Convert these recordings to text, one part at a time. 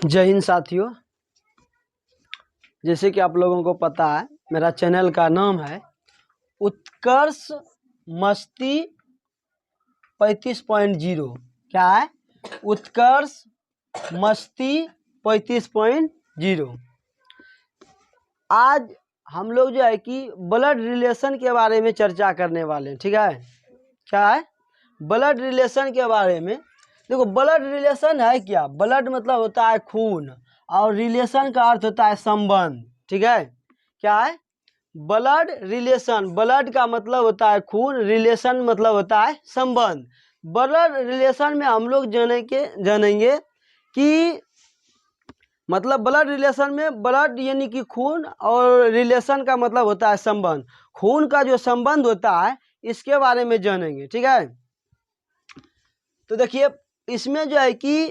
जय हिंद साथियों। जैसे कि आप लोगों को पता है, मेरा चैनल का नाम है उत्कर्ष मस्ती 35.0। क्या है? उत्कर्ष मस्ती 35.0। आज हम लोग जो है कि ब्लड रिलेशन के बारे में चर्चा करने वाले हैं। ठीक है? क्या है? ब्लड रिलेशन के बारे में। देखो, ब्लड रिलेशन है क्या? ब्लड मतलब होता है खून, और रिलेशन का अर्थ होता है संबंध। ठीक है? क्या है? ब्लड रिलेशन, ब्लड का मतलब होता है खून, रिलेशन मतलब होता है संबंध। ब्लड रिलेशन में हम लोग जानेंगे कि मतलब ब्लड रिलेशन में ब्लड यानी कि खून, और रिलेशन का मतलब होता है संबंध। खून का जो संबंध होता है इसके बारे में जानेंगे। ठीक है? तो देखिए, इसमें जो है कि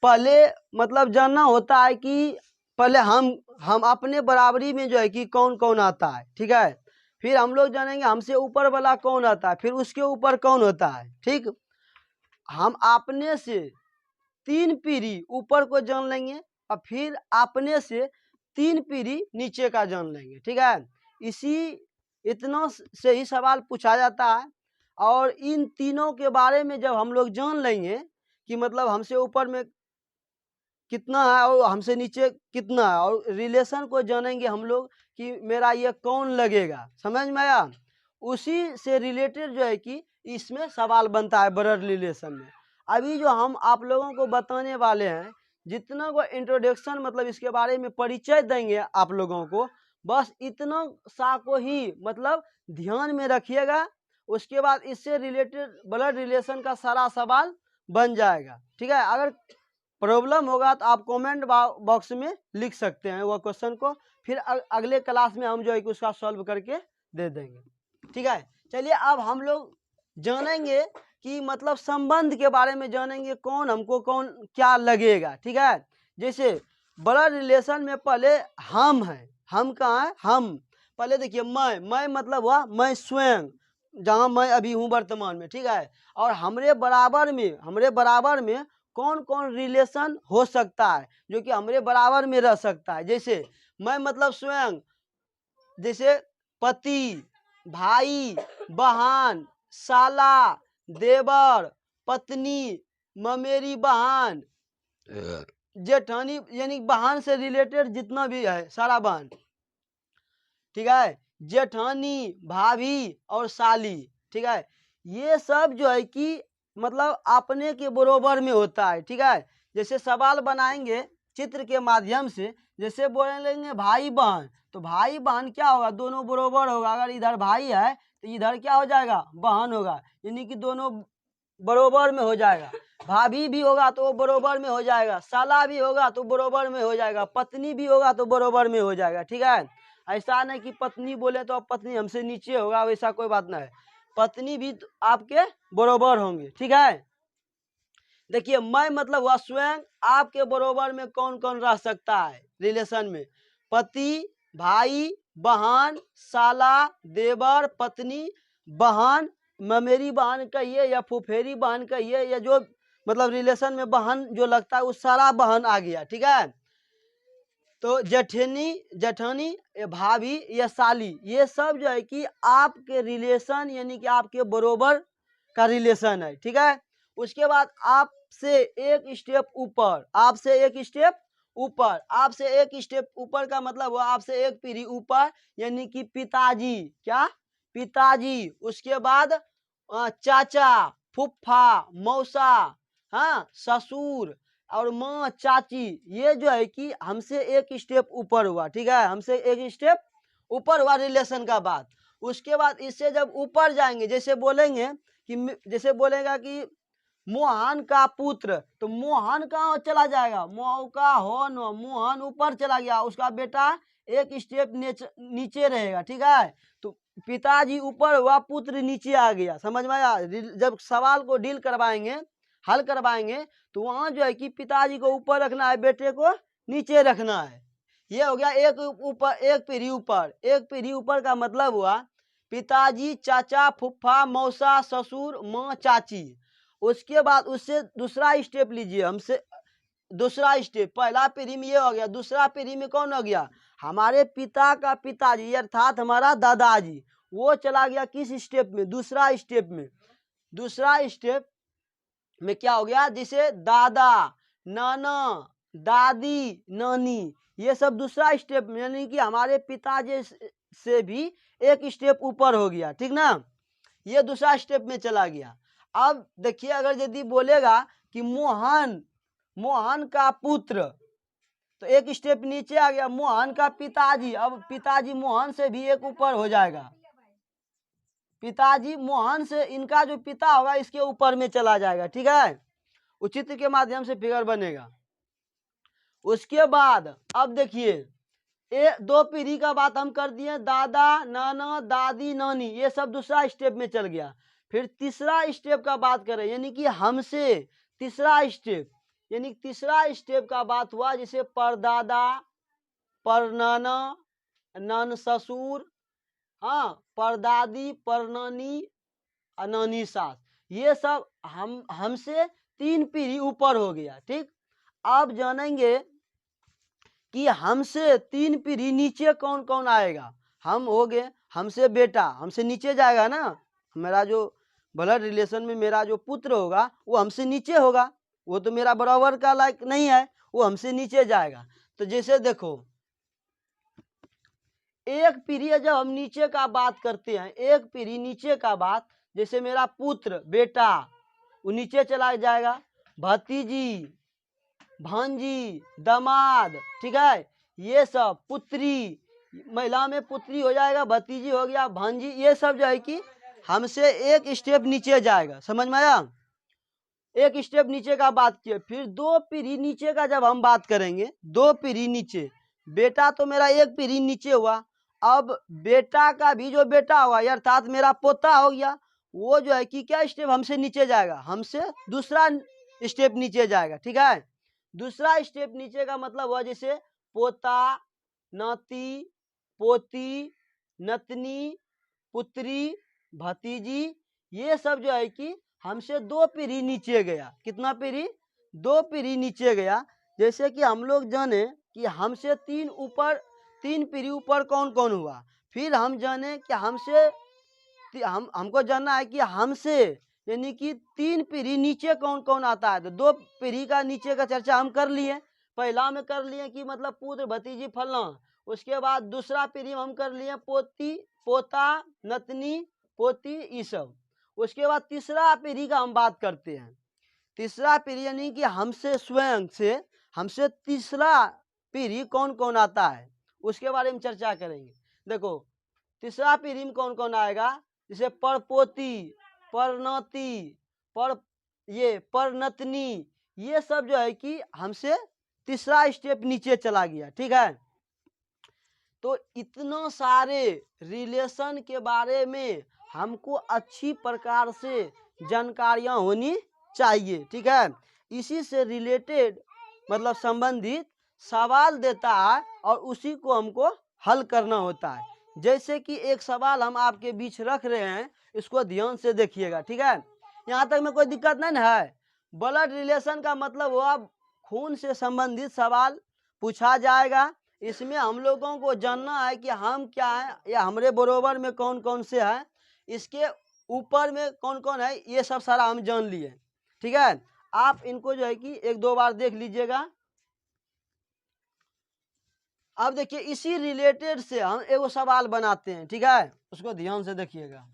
पहले मतलब जानना होता है कि पहले हम अपने बराबरी में जो है कि कौन कौन आता है। ठीक है? फिर हम लोग जानेंगे हमसे ऊपर वाला कौन आता है, फिर उसके ऊपर कौन होता है। ठीक? हम अपने से 3 पीढ़ी ऊपर को जान लेंगे, और फिर अपने से 3 पीढ़ी नीचे का जान लेंगे। ठीक है? इतना से ही सवाल पूछा जाता है। और इन तीनों के बारे में जब हम लोग जान लेंगे कि मतलब हमसे ऊपर में कितना है और हमसे नीचे कितना है, और रिलेशन को जानेंगे हम लोग कि मेरा ये कौन लगेगा। समझ में आया? उसी से रिलेटेड जो है कि इसमें सवाल बनता है ब्लड रिलेशन में। अभी जो हम आप लोगों को बताने वाले हैं, जितना को इंट्रोडक्शन मतलब इसके बारे में परिचय देंगे आप लोगों को, बस इतना सा को ही मतलब ध्यान में रखिएगा। उसके बाद इससे रिलेटेड ब्लड रिलेशन का सारा सवाल बन जाएगा। ठीक है? अगर प्रॉब्लम होगा तो आप कमेंट बॉक्स में लिख सकते हैं वो क्वेश्चन को, फिर अगले क्लास में हम जो है कि उसका सॉल्व करके दे देंगे। ठीक है? चलिए, अब हम लोग जानेंगे कि मतलब संबंध के बारे में जानेंगे, कौन हमको कौन क्या लगेगा। ठीक है? जैसे ब्लड रिलेशन में पहले हम है। हम कहाँ है? हम पहले देखिए, मैं मतलब हुआ मैं स्वयं, जहाँ मैं अभी हूँ वर्तमान में। ठीक है? और हमरे बराबर में कौन कौन रिलेशन हो सकता है जो कि हमरे बराबर में रह सकता है। जैसे मैं मतलब स्वयं, जैसे पति, भाई, बहन, साला, देवर, पत्नी, ममेरी बहन, जेठानी, यानी बहन से रिलेटेड जितना भी है सारा बहन। ठीक है? जेठानी, भाभी और साली। ठीक है? ये सब जो है कि मतलब अपने के बरोबर में होता है। ठीक है? जैसे सवाल बनाएंगे चित्र के माध्यम से, जैसे बोलेंगे भाई बहन, तो भाई बहन क्या होगा? दोनों बरोबर होगा। अगर इधर भाई है तो इधर क्या हो जाएगा? बहन होगा, यानी कि दोनों बरोबर में हो जाएगा। भाभी भी होगा तो वो बरोबर में हो जाएगा, साला भी होगा तो बरोबर में हो जाएगा, पत्नी भी होगा तो बरोबर में हो जाएगा। ठीक है? ऐसा नहीं कि पत्नी बोले तो अब पत्नी हमसे नीचे होगा, वैसा कोई बात नहीं है। पत्नी भी तो आपके बरोबर होंगे। ठीक है? देखिए, मैं मतलब वह स्वयं आपके बरोबर में कौन कौन रह सकता है रिलेशन में? पति, भाई, बहन, साला, देवर, पत्नी, बहन, ममेरी बहन कहिए या फुफेरी बहन कहिए, या जो मतलब रिलेशन में बहन जो लगता है वो सारा बहन आ गया। ठीक है? तो जेठानी, भाभी या साली, ये सब जो है कि आपके रिलेशन यानी कि आपके बरोबर का रिलेशन है। ठीक है? उसके बाद आपसे एक स्टेप ऊपर का मतलब हुआ आपसे एक पीढ़ी ऊपर, यानी कि पिताजी। क्या? पिताजी। उसके बाद चाचा, फुफ्फा, मौसा, हाँ, ससुर और माँ, चाची, ये जो है कि हमसे एक स्टेप ऊपर हुआ। ठीक है? हमसे एक स्टेप ऊपर हुआ रिलेशन का बात। उसके बाद इससे जब ऊपर जाएंगे, जैसे बोलेगा कि मोहन का पुत्र, तो मोहन कहाँ चला जाएगा? मौका हो न, मोहन ऊपर चला गया, उसका बेटा एक स्टेप नीचे रहेगा। ठीक है? तो पिताजी ऊपर हुआ, पुत्र नीचे आ गया। समझ में आया? जब सवाल को हल करवाएंगे तो वहां जो है कि पिताजी को ऊपर रखना है, बेटे को नीचे रखना है। ये हो गया एक पीढ़ी ऊपर का मतलब हुआ पिताजी, चाचा, फुफ्फा, मौसा, ससुर, माँ, चाची। उसके बाद उससे दूसरा स्टेप लीजिए, हमसे दूसरा स्टेप, पहला पीढ़ी में ये हो गया, दूसरा पीढ़ी में कौन हो गया, हमारे पिता का पिताजी अर्थात हमारा दादाजी, वो चला गया किस स्टेप में, दूसरा स्टेप में। दूसरा स्टेप में क्या हो गया, जिसे दादा, नाना, दादी, नानी, ये सब दूसरा स्टेप में, यानी कि हमारे पिताजी से भी एक स्टेप ऊपर हो गया, ठीक ना, ये दूसरा स्टेप में चला गया। अब देखिए, अगर यदि बोलेगा कि मोहन, मोहन का पुत्र, तो एक स्टेप नीचे आ गया, मोहन का पिताजी, अब पिताजी मोहन से भी एक ऊपर हो जाएगा, पिताजी मोहन से, इनका जो पिता होगा इसके ऊपर में चला जाएगा, ठीक है, उचित के माध्यम से फिगर बनेगा। उसके बाद अब देखिए, दो पीढ़ी का बात हम कर दिए, दादा, नाना, दादी, नानी, ये सब दूसरा स्टेप में चल गया। फिर तीसरा स्टेप का बात करें, यानी कि हमसे तीसरा स्टेप, यानी तीसरा स्टेप का बात हुआ, जैसे परदादा, परनाना, नान ससुर, हाँ, परदादी, परनानी, नानी सास, ये सब हमसे 3 पीढ़ी ऊपर हो गया, ठीक। अब जानेंगे कि हमसे 3 पीढ़ी नीचे कौन कौन आएगा। हम हो गए, हमसे बेटा, हमसे नीचे जाएगा ना, मेरा जो ब्लड रिलेशन में मेरा जो पुत्र होगा वो हमसे नीचे होगा, वो तो मेरा बराबर का लायक नहीं है, वो हमसे नीचे जाएगा। तो जैसे देखो, एक पीढ़ी जब हम नीचे का बात करते हैं, एक पीढ़ी नीचे का बात, जैसे मेरा पुत्र, बेटा, वो नीचे चला जाएगा, भतीजी, भांजी, दामाद, ठीक है, ये सब, पुत्री, महिला में पुत्री हो जाएगा, भतीजी हो गया, भांजी, ये सब जो है कि हमसे एक स्टेप नीचे जाएगा, समझ में आया, एक स्टेप नीचे का बात किया। फिर 2 पीढ़ी नीचे का जब हम बात करेंगे, 2 पीढ़ी नीचे, बेटा तो मेरा एक पीढ़ी नीचे हुआ, अब बेटा का भी जो बेटा हुआ अर्थात मेरा पोता हो गया, वो जो है कि क्या स्टेप हमसे नीचे जाएगा, हमसे दूसरा स्टेप नीचे जाएगा, ठीक है। दूसरा स्टेप नीचे का मतलब हुआ जैसे पोता, नाती, पोती, नतनी, पुत्री, भतीजी, ये सब जो है कि हमसे 2 पीढ़ी नीचे गया, कितना पीढ़ी, 2 पीढ़ी नीचे गया। जैसे कि हम लोग जाने कि हमसे 3 पीढ़ी ऊपर कौन कौन हुआ, फिर हम जाने कि हमको जानना है कि हमसे यानी कि 3 पीढ़ी नीचे कौन कौन आता है। तो 2 पीढ़ी का नीचे का चर्चा हम कर लिए, पहला में कर लिए कि मतलब पुत्र, भतीजी, फलना, उसके बाद दूसरा पीढ़ी हम कर लिए पोती, पोता, नतनी, पोती, ये सब। उसके बाद तीसरा पीढ़ी का हम बात करते हैं, तीसरा पीढ़ी यानी कि हमसे स्वयं से, हमसे तीसरा पीढ़ी कौन कौन आता है, उसके बारे में चर्चा करेंगे। देखो, तीसरा पीढ़ी में कौन कौन आएगा, जैसे परपोती, परनाती, परनतनी, ये सब जो है कि हमसे तीसरा स्टेप नीचे चला गया, ठीक है। तो इतना सारे रिलेशन के बारे में हमको अच्छी प्रकार से जानकारियां होनी चाहिए, ठीक है। इसी से रिलेटेड मतलब संबंधित सवाल देता है और उसी को हमको हल करना होता है। जैसे कि एक सवाल हम आपके बीच रख रहे हैं, इसको ध्यान से देखिएगा, ठीक है। यहाँ तक में कोई दिक्कत नहीं ना है। ब्लड रिलेशन का मतलब हुआ खून से संबंधित सवाल पूछा जाएगा, इसमें हम लोगों को जानना है कि हम क्या है या हमारे बरोबर में कौन कौन से हैं, इसके ऊपर में कौन कौन है, ये सब सारा हम जान लिए, ठीक है। आप इनको जो है कि 1-2 बार देख लीजिएगा। अब देखिए, इसी रिलेटेड से हम एगो सवाल बनाते हैं, ठीक है, उसको ध्यान से देखिएगा।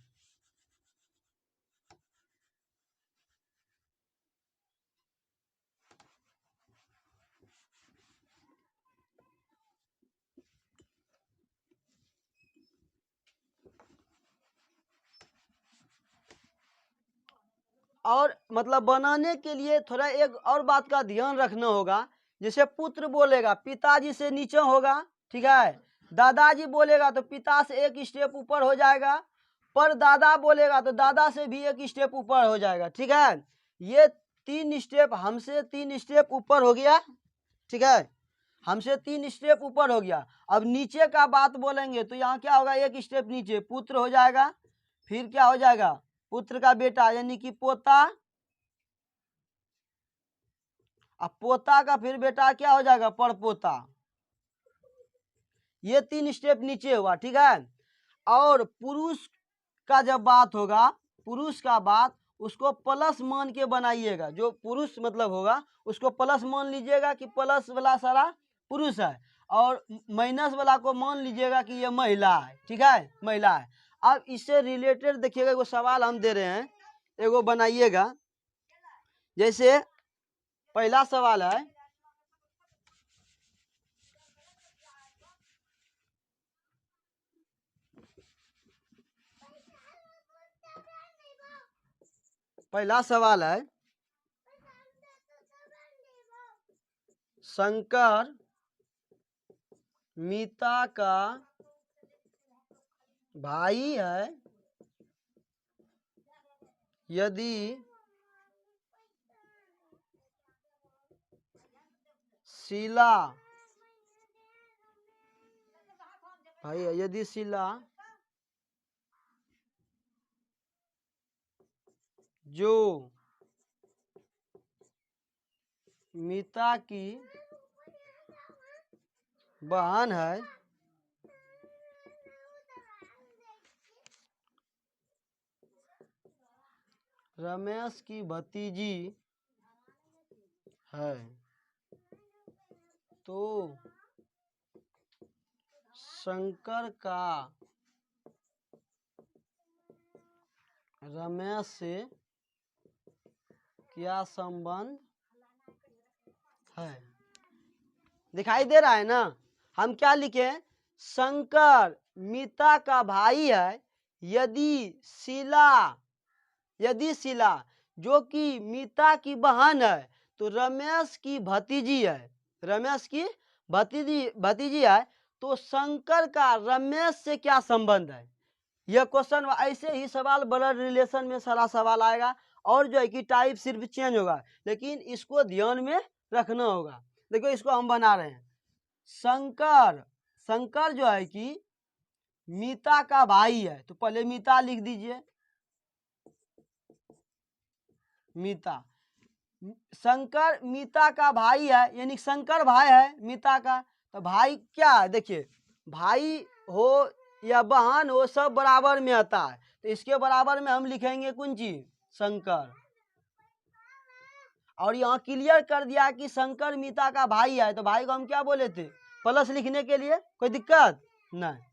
और मतलब बनाने के लिए थोड़ा एक और बात का ध्यान रखना होगा, जैसे पुत्र बोलेगा पिताजी से नीचे होगा, ठीक है। दादाजी बोलेगा तो पिता से एक स्टेप ऊपर हो जाएगा, पर दादा बोलेगा तो दादा से भी एक स्टेप ऊपर हो जाएगा, ठीक है। ये 3 स्टेप हमसे 3 स्टेप ऊपर हो गया, ठीक है, हमसे 3 स्टेप ऊपर हो गया। अब नीचे का बात बोलेंगे तो यहाँ क्या होगा, एक स्टेप नीचे पुत्र हो जाएगा, फिर क्या हो जाएगा, पुत्र का बेटा यानी कि पोता, अब पोता का फिर बेटा क्या हो जाएगा, परपोता। ये 3 स्टेप नीचे हुआ, ठीक है। और पुरुष का जब बात होगा, पुरुष का बात उसको प्लस मान के बनाइएगा। जो पुरुष मतलब होगा उसको प्लस मान लीजिएगा कि प्लस वाला सारा पुरुष है, और माइनस वाला को मान लीजिएगा कि ये महिला है, ठीक है, महिला है। अब इससे रिलेटेड देखिएगा, एगो सवाल हम दे रहे हैं, एगो बनाइएगा। जैसे पहला सवाल है, पहला सवाल है, शंकर मीता का भाई है, यदि शीला भाई है, यदि शीला जो मीता की बहन है, रमेश की भतीजी है, तो शंकर का रमेश से क्या संबंध है। दिखाई दे रहा है ना। हम क्या लिखे, शंकर मीता का भाई है, यदि शीला जो कि मीता की बहन है, तो रमेश की भतीजी है, रमेश की भतीजी है, तो शंकर का रमेश से क्या संबंध है। यह क्वेश्चन ऐसे ही सवाल ब्लड रिलेशन में सारा सवाल आएगा, और जो है कि टाइप सिर्फ चेंज होगा, लेकिन इसको ध्यान में रखना होगा। देखो इसको हम बना रहे हैं, शंकर जो है कि मीता का भाई है, तो पहले मीता लिख दीजिए, मीता। शंकर मीता का भाई है, यानी शंकर भाई है मीता का। तो भाई क्या है, देखिए भाई हो या बहन हो सब बराबर में आता है, तो इसके बराबर में हम लिखेंगे कौन चीज, शंकर। और यहाँ क्लियर कर दिया कि शंकर मीता का भाई है, तो भाई को हम क्या बोले थे, प्लस लिखने के लिए कोई दिक्कत नहीं,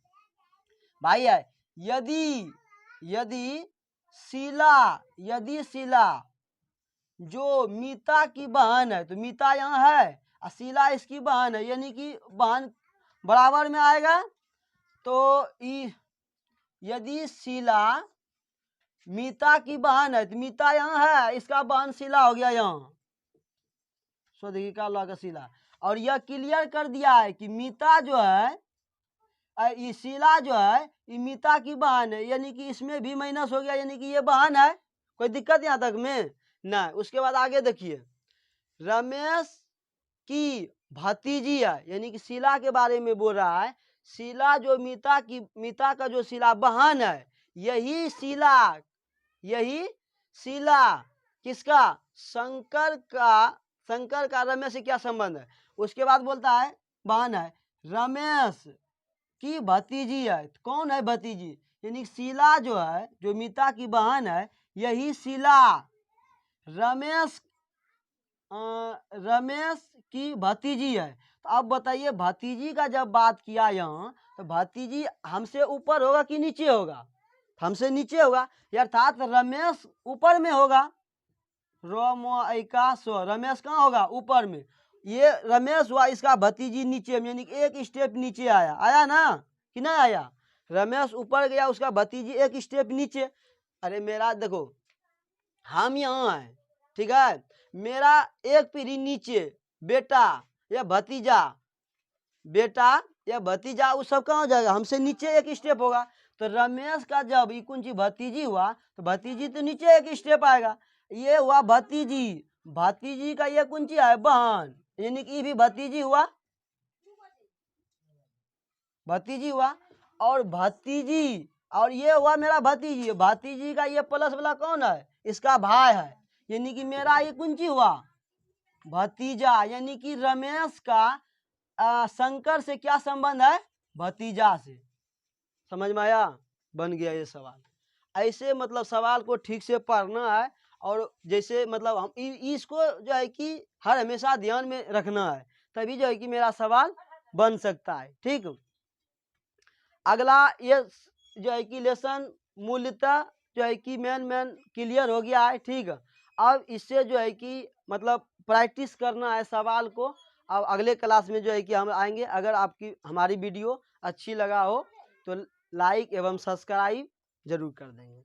भाई है। यदि शीला जो मीता की बहन है, तो मीता यहाँ है और शीला इसकी बहन है, यानी कि बहन बराबर में आएगा। तो यदि शीला मीता की बहन है, तो मीता यहाँ है, इसका बहन शीला हो गया यहाँ, सो देखिए क्या लगा शीला। और यह क्लियर कर दिया है कि मीता जो है, ये शीला जो है ये मीता की बहन है, यानी कि इसमें भी माइनस हो गया, यानी कि ये बहन है। कोई दिक्कत यहाँ तक में नहीं। उसके बाद आगे देखिए, रमेश की भतीजी है, यानी कि शीला के बारे में बोल रहा है। शीला जो मीता का जो शीला बहन है, यही शीला किसका, शंकर का रमेश से क्या संबंध है। उसके बाद बोलता है बहन है, रमेश की भतीजी है। कौन है भतीजी, यानी शीला जो है, जो मीता की बहन है, यही शीला रमेश की भतीजी है। तो अब बताइए, भतीजी का जब बात किया यहाँ, तो भतीजी हमसे ऊपर होगा कि नीचे होगा, हमसे नीचे होगा, अर्थात रमेश ऊपर में होगा। रमेश कहाँ होगा, ऊपर में। ये रमेश हुआ, इसका भतीजी नीचे में, यानी एक स्टेप नीचे आया ना कि नहीं आया। रमेश ऊपर गया, उसका भतीजी एक स्टेप नीचे। अरे मेरा देखो, हम यहाँ हैं, ठीक है, मेरा एक पीढ़ी नीचे बेटा या भतीजा वो सब कहाँ हो जाएगा, हमसे नीचे एक स्टेप होगा। तो रमेश का जब ये कौन सी भतीजी हुआ, तो भतीजी तो नीचे एक स्टेप आएगा। ये हुआ भतीजी का ये कौन सी है, बहन, यानी कि भी भतीजी हुआ, और ये हुआ मेरा भतीजी का ये प्लस वाला कौन है, इसका भाई है, यानी कि मेरा ये कौन सी हुआ, भतीजा, यानी कि रमेश का शंकर से क्या संबंध है? भतीजा से। समझ में आया? बन गया ये सवाल। ऐसे मतलब सवाल को ठीक से पढ़ना है, और जैसे मतलब हम इसको जो है कि हर हमेशा ध्यान में रखना है, तभी जो है कि मेरा सवाल बन सकता है। ठीक, अगला ये जो है कि लेसन मूलतः जो है कि मेन क्लियर हो गया है। ठीक, अब इससे जो है कि मतलब प्रैक्टिस करना है सवाल को। अब अगले क्लास में जो है कि हम आएंगे। अगर आपकी हमारी वीडियो अच्छी लगा हो तो लाइक एवं सब्सक्राइब जरूर कर देंगे।